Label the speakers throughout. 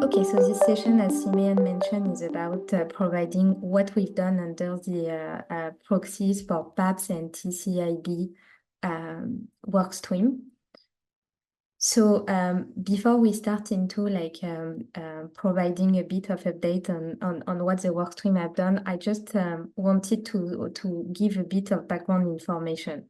Speaker 1: Okay, so this session, as Simeon mentioned, is about providing what we've done under the proxies for PAPSS and TCIB workstream. So before we start into providing a bit of update on what the workstream have done, I just wanted to give a bit of background information.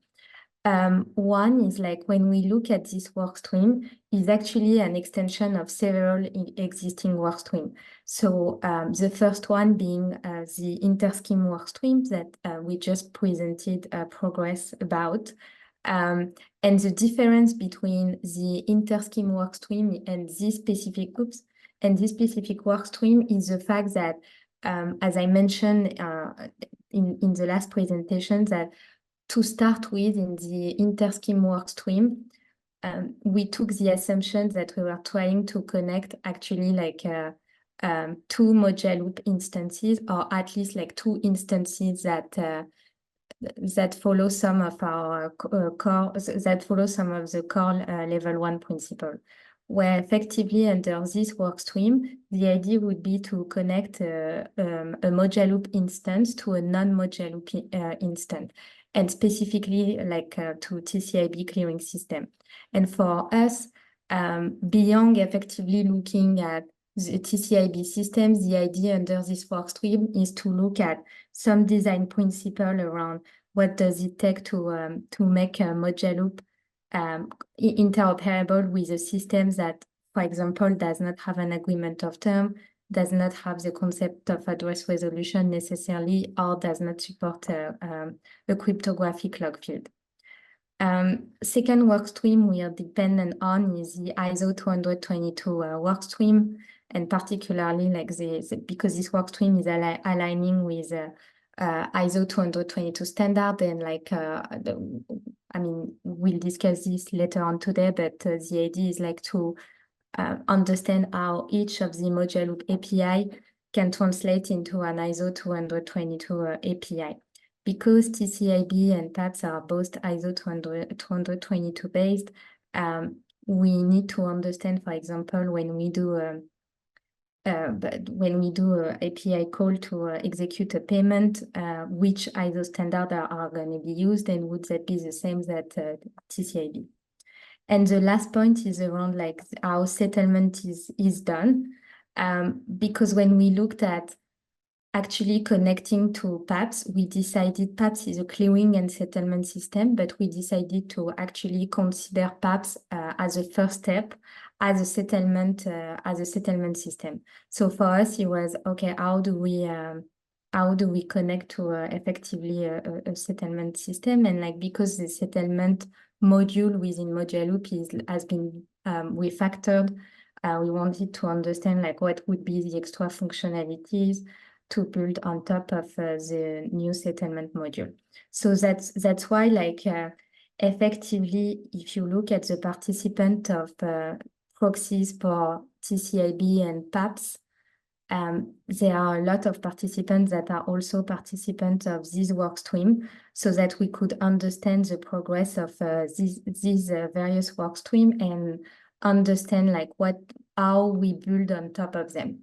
Speaker 1: One is when we look at this workstream, is actually an extension of several existing workstreams. So the first one being the interscheme workstream that we just presented progress about. And the difference between the interscheme workstream and this specific workstream is the fact that, as I mentioned in the last presentation, that to start with, in the interscheme workstream, we took the assumption that we were trying to connect actually two module loop instances, or at least two instances that follow some of our the core level 1 principle, where effectively under this workstream, the idea would be to connect a module loop instance to a non-module loop instance, and specifically to TCIB clearing system. And for us, beyond effectively looking at the TCIB system, the idea under this workstream is to look at some design principle around what does it take to make a module loop interoperable with a system that, for example, does not have an agreement of term, does not have the concept of address resolution necessarily, or does not support a cryptographic log field. Second workstream we are dependent on is the ISO 222 workstream, and particularly because this workstream is aligning with ISO 222 standard, and we'll discuss this later on today, but the idea is to understand how each of the module loop API can translate into an ISO 222 API. Because TCIB and PAPSS are both ISO 222 based, we need to understand, for example, when we do a API call to execute a payment, which ISO standard are going to be used, and would that be the same that TCIB? And the last point is around how settlement is done, because when we looked at actually connecting to PAPSS, we decided PAPSS is a clearing and settlement system, but we decided to actually consider PAPSS as a first step as a settlement system. So for us, it was okay. How do we connect to effectively a settlement system? And because the settlement module within module loop has been refactored, we wanted to understand what would be the extra functionalities to build on top of the new settlement module. So that's why effectively, if you look at the participant of proxies for TCIB and PAPSS, there are a lot of participants that are also participants of this workstream, so that we could understand the progress of these various workstreams and understand how we build on top of them.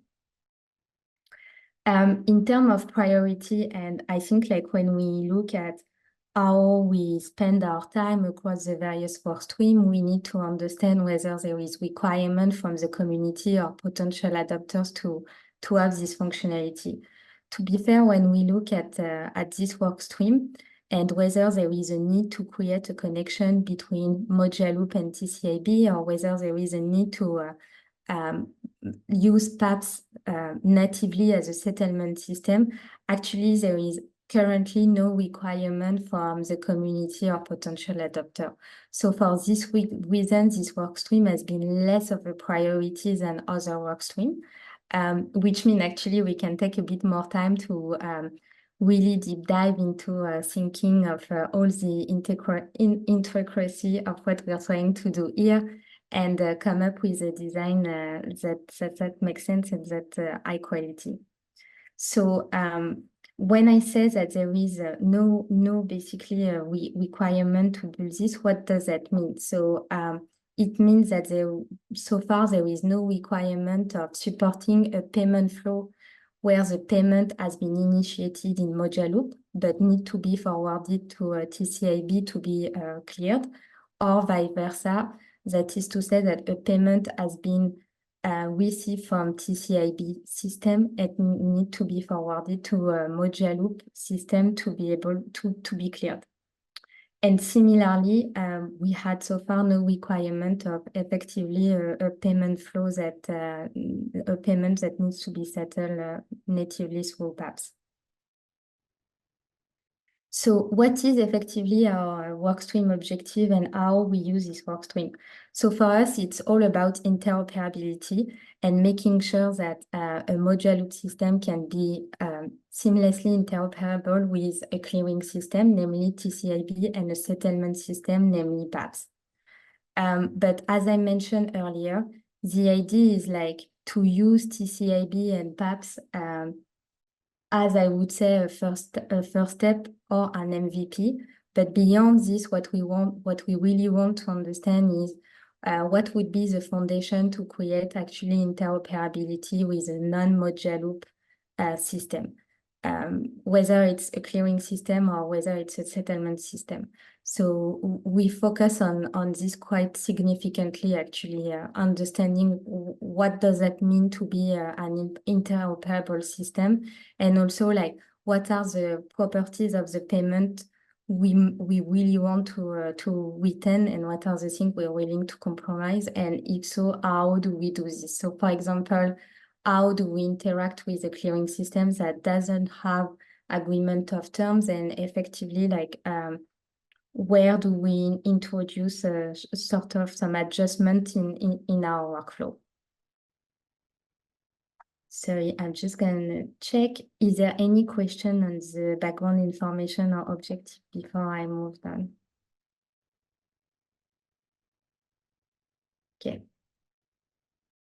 Speaker 1: In terms of priority, and I think when we look at how we spend our time across the various work streams, we need to understand whether there is requirement from the community or potential adopters to have this functionality. To be fair, when we look at this work stream and whether there is a need to create a connection between module loop and TCIB, or whether there is a need to use PAPSS natively as a settlement system, actually there is currently no requirement from the community or potential adopter. So for this reason, this workstream has been less of a priority than other workstreams, which means actually we can take a bit more time to really deep dive into thinking of all the intricacy of what we're trying to do here, and come up with a design that makes sense and that high quality. So when I say that there is no basically requirement to build this, what does that mean? So it means that so far there is no requirement of supporting a payment flow where the payment has been initiated in Moja Loop, but need to be forwarded to a TCIB to be cleared, or vice versa. That is to say that a payment has been received from TCIB system and need to be forwarded to a Moja Loop system to be able to be cleared. And similarly, we had so far no requirement of effectively a payment flow that a payment that needs to be settled natively through PAPSS. So what is effectively our workstream objective and how we use this workstream? So for us, it's all about interoperability and making sure that a Moja Loop system can be seamlessly interoperable with a clearing system, namely TCIB, and a settlement system, namely PAPSS. But as I mentioned earlier, the idea is like to use TCIB and PAPSS as I would say a first step or an MVP. But beyond this, what we really want to understand is what would be the foundation to create actually interoperability with a non-Moja Loop system, whether it's a clearing system or whether it's a settlement system. So we focus on this quite significantly, actually, understanding what does that mean to be an interoperable system, and also like what are the properties of the payment we really want to retain, and what are the things we're willing to compromise, and if so, how do we do this? So for example, how do we interact with a clearing system that doesn't have agreement of terms, and effectively like where do we introduce sort of some adjustment in our workflow? Sorry, I'm just gonna check. Is there any question on the background information or objective before I move on? Okay.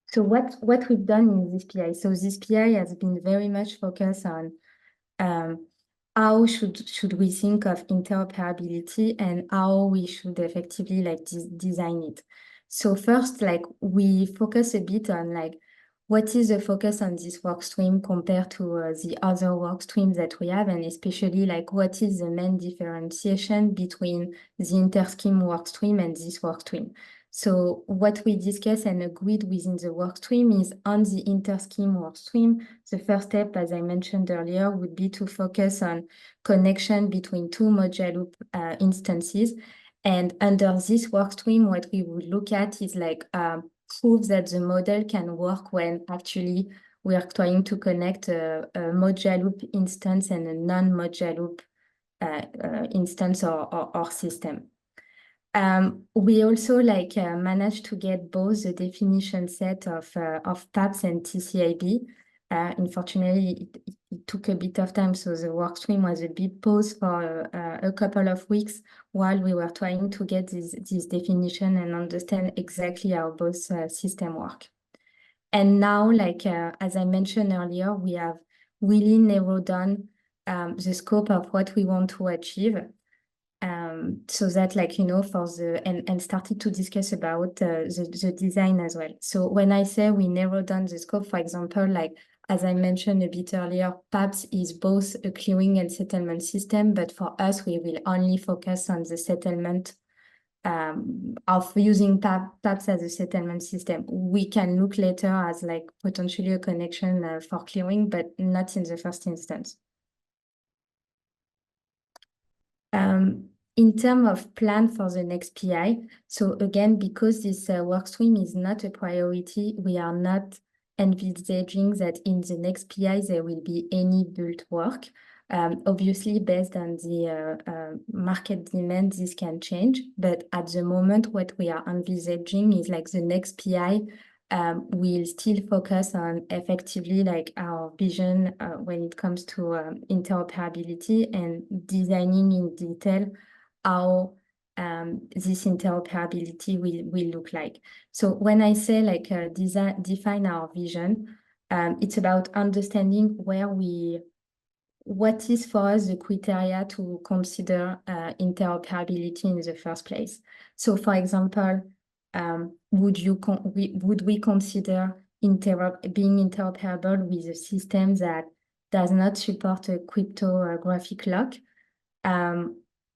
Speaker 1: So what we've done in this PI? So this PI has been very much focused on how should we think of interoperability and how we should effectively like design it. So first, like we focus a bit on like what is the focus on this work stream compared to the other work streams that we have, and especially like what is the main differentiation between the inter-scheme work stream and this work stream. So what we discussed and agreed within the work stream is on the inter-scheme work stream. The first step, as I mentioned earlier, would be to focus on connection between two Moja Loop instances. And under this work stream, what we would look at is like proof that the model can work when actually we are trying to connect a Moja Loop instance and a non-Moja Loop instance or system. We also like managed to get both the definition set of PAPSS and TCIB. Unfortunately, it took a bit of time, so the work stream was a bit paused for a couple of weeks while we were trying to get this definition and understand exactly how both systems work. And now, like as I mentioned earlier, we have really narrowed down the scope of what we want to achieve. So that like, you know, for the, and started to discuss about the design as well. So when I say we narrow down the scope, for example, like, as I mentioned a bit earlier, PAPSS is both a clearing and settlement system, but for us, we will only focus on the settlement of using PAPSS as a settlement system. We can look later as like potentially a connection for clearing, but not in the first instance. In terms of plan for the next PI, so again, because this work stream is not a priority, we are not envisaging that in the next PI there will be any build work. Obviously, based on the market demand, this can change. But at the moment, what we are envisaging is like the next PI will still focus on effectively like our vision when it comes to interoperability and designing in detail how this interoperability will look like. So when I say like define our vision, it's about understanding what is for us the criteria to consider interoperability in the first place. So for example, would we consider being interoperable with a system that does not support a cryptographic lock?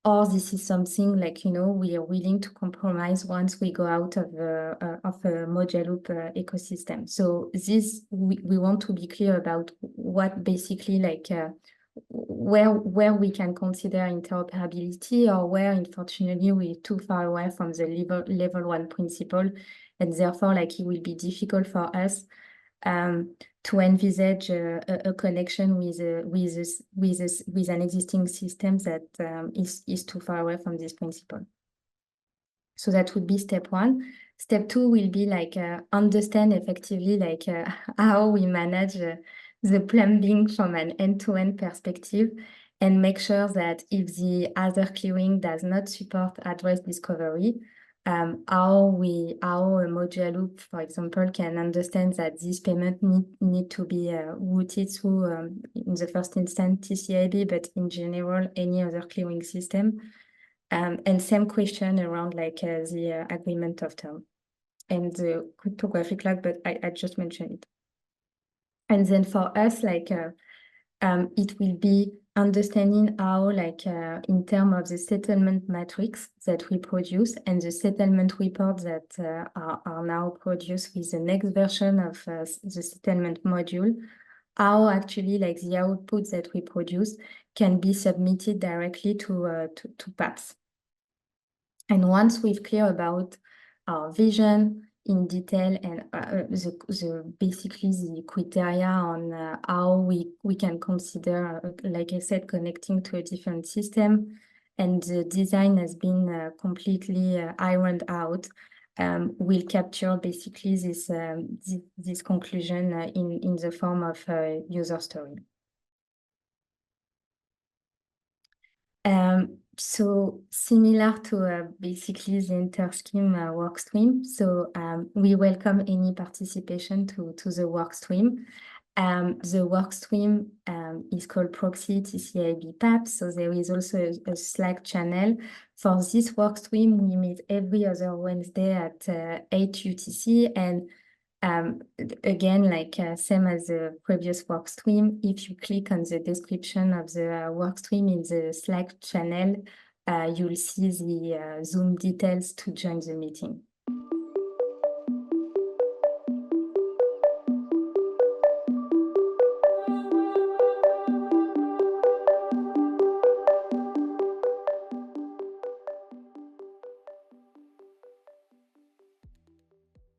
Speaker 1: Or this is something like, we are willing to compromise once we go out of a module loop ecosystem. So we want to be clear about what basically where we can consider interoperability or where, unfortunately, we're too far away from the level 1 principle, and therefore, it will be difficult for us to envisage a connection with an existing system that is too far away from this principle. So that would be step 1. Step 2 will be understand effectively how we manage the plumbing from an end-to-end perspective, and make sure that if the other clearing does not support address discovery, how a modular loop, for example, can understand that this payment need to be routed through, in the first instance, TCIB, but in general, any other clearing system. And same question around the agreement of term and the cryptographic lock, but I just mentioned it. And then for us, it will be understanding how, in terms of the settlement matrix that we produce and the settlement report that are now produced with the next version of the settlement module, how actually the output that we produce can be submitted directly to PAPSS. And once we've clear about our vision in detail and basically the criteria on how we can consider, like I said, connecting to a different system, and the design has been completely ironed out, we'll capture basically this conclusion in the form of a user story. So similar to basically the inter-scheme workstream. So we welcome any participation to the workstream. The workstream is called Proxy TCIB PAPSS. So there is also a Slack channel. For this workstream, we meet every other Wednesday at 8 UTC. And again, same as the previous work stream, if you click on the description of the work stream in the Slack channel, you'll see the Zoom details to join the meeting.